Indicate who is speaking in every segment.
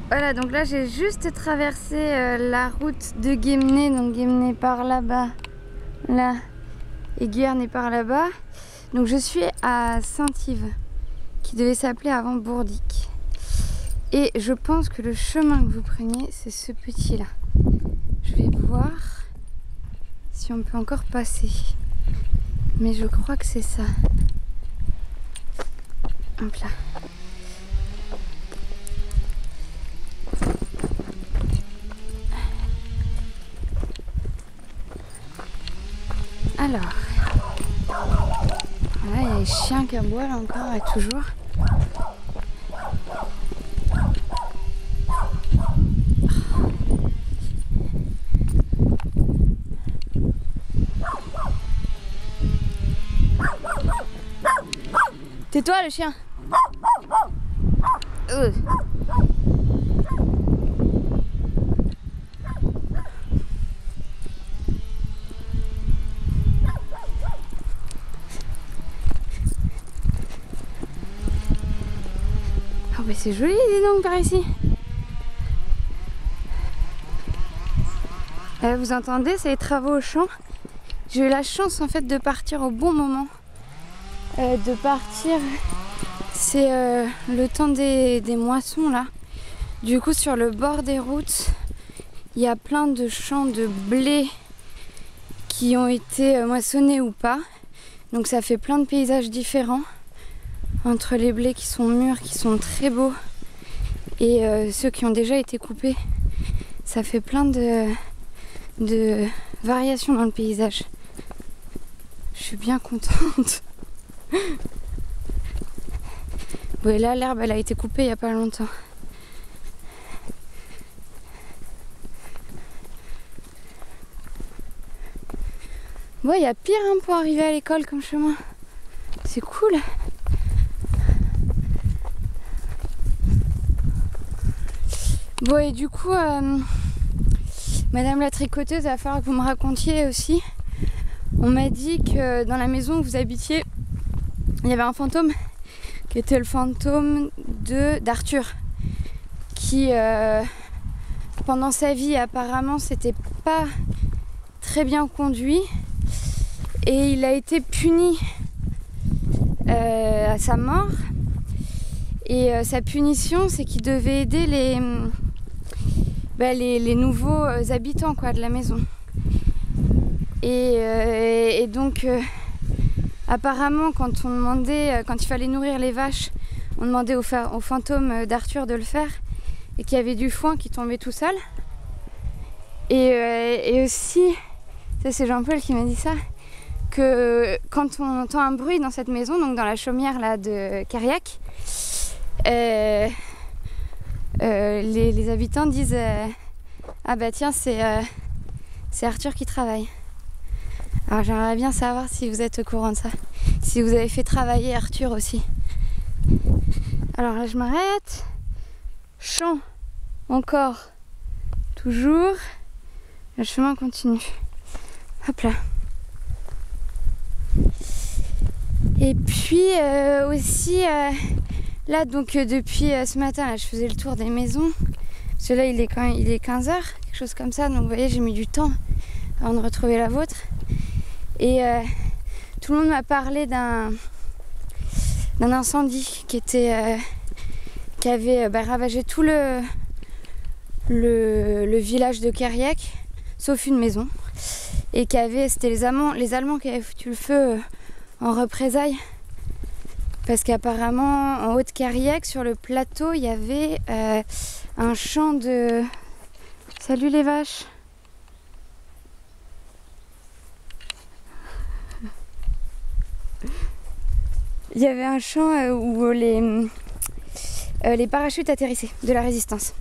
Speaker 1: Voilà, donc là j'ai juste traversé la route de Guémené, donc Guémené par là-bas, là, et Guernes par là-bas. Donc je suis à Saint-Yves, qui devait s'appeler avant Bourdic. Et je pense que le chemin que vous preniez, c'est ce petit-là. Je vais voir si on peut encore passer. Mais je crois que c'est ça. Hop là. Alors, là il y a les chiens qui aboient là encore et toujours. Tais-toi le chien. Oh bah c'est joli dis donc par ici. Vous entendez, c'est les travaux au champ. J'ai eu la chance en fait de partir au bon moment. C'est le temps des moissons là. Du coup sur le bord des routes, il y a plein de champs de blé qui ont été moissonnés ou pas. Donc ça fait plein de paysages différents. Entre les blés qui sont mûrs, qui sont très beaux, et ceux qui ont déjà été coupés, ça fait plein de variations dans le paysage. Je suis bien contente. Ouais, là l'herbe elle a été coupée il n'y a pas longtemps. Bon, il y a pire hein, pour arriver à l'école comme chemin. C'est cool. Bon et du coup, Madame la tricoteuse, il va falloir que vous me racontiez aussi. On m'a dit que dans la maison où vous habitiez, il y avait un fantôme qui était le fantôme d'Arthur, qui pendant sa vie apparemment s'était pas très bien conduit et il a été puni à sa mort. Et sa punition, c'est qu'il devait aider les nouveaux habitants quoi, de la maison. Et donc, apparemment, quand on demandait, quand il fallait nourrir les vaches, on demandait au fantôme d'Arthur de le faire, et qu'il y avait du foin qui tombait tout seul. Et aussi, ça c'est Jean-Paul qui m'a dit ça, que quand on entend un bruit dans cette maison, donc dans la chaumière là de Cariac, les habitants disent ah bah tiens c'est Arthur qui travaille. Alors j'aimerais bien savoir si vous êtes au courant de ça, si vous avez fait travailler Arthur aussi. Alors là je m'arrête, champ encore, toujours, le chemin continue. Hop là. Et puis aussi là donc depuis ce matin là, je faisais le tour des maisons. Parce que là il est 15h, quelque chose comme ça. Donc vous voyez j'ai mis du temps avant de retrouver la vôtre. Et tout le monde m'a parlé d'un incendie qui avait ravagé tout le village de Cariac, sauf une maison. Et c'était les Allemands qui avaient foutu le feu en représailles. Parce qu'apparemment, en haut de Cariac, sur le plateau, il y avait un champ de... Salut les vaches! Il y avait un champ où les parachutes atterrissaient de la résistance.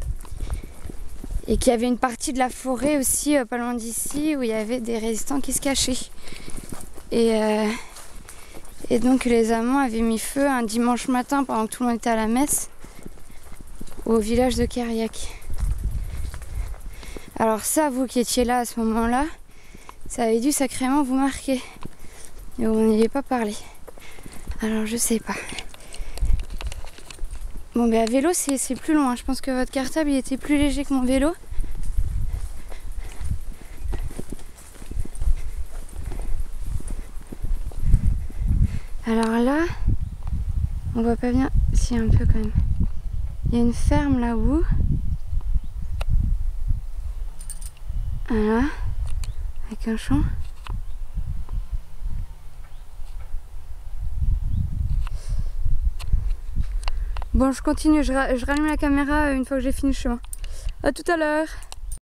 Speaker 1: Et qu'il y avait une partie de la forêt aussi, pas loin d'ici, où il y avait des résistants qui se cachaient. Et donc les Allemands avaient mis feu un dimanche matin pendant que tout le monde était à la messe au village de Cariac. Alors ça, vous qui étiez là à ce moment-là, ça avait dû sacrément vous marquer. Et vous n'y avez pas parlé. Alors je sais pas. Bon, à vélo, c'est plus loin. Je pense que votre cartable, il était plus léger que mon vélo. Alors là, on voit pas bien. Si, un peu quand même. Il y a une ferme là-haut. Voilà. Avec un champ. Bon, je continue. Je rallume la caméra une fois que j'ai fini le chemin. À tout à l'heure.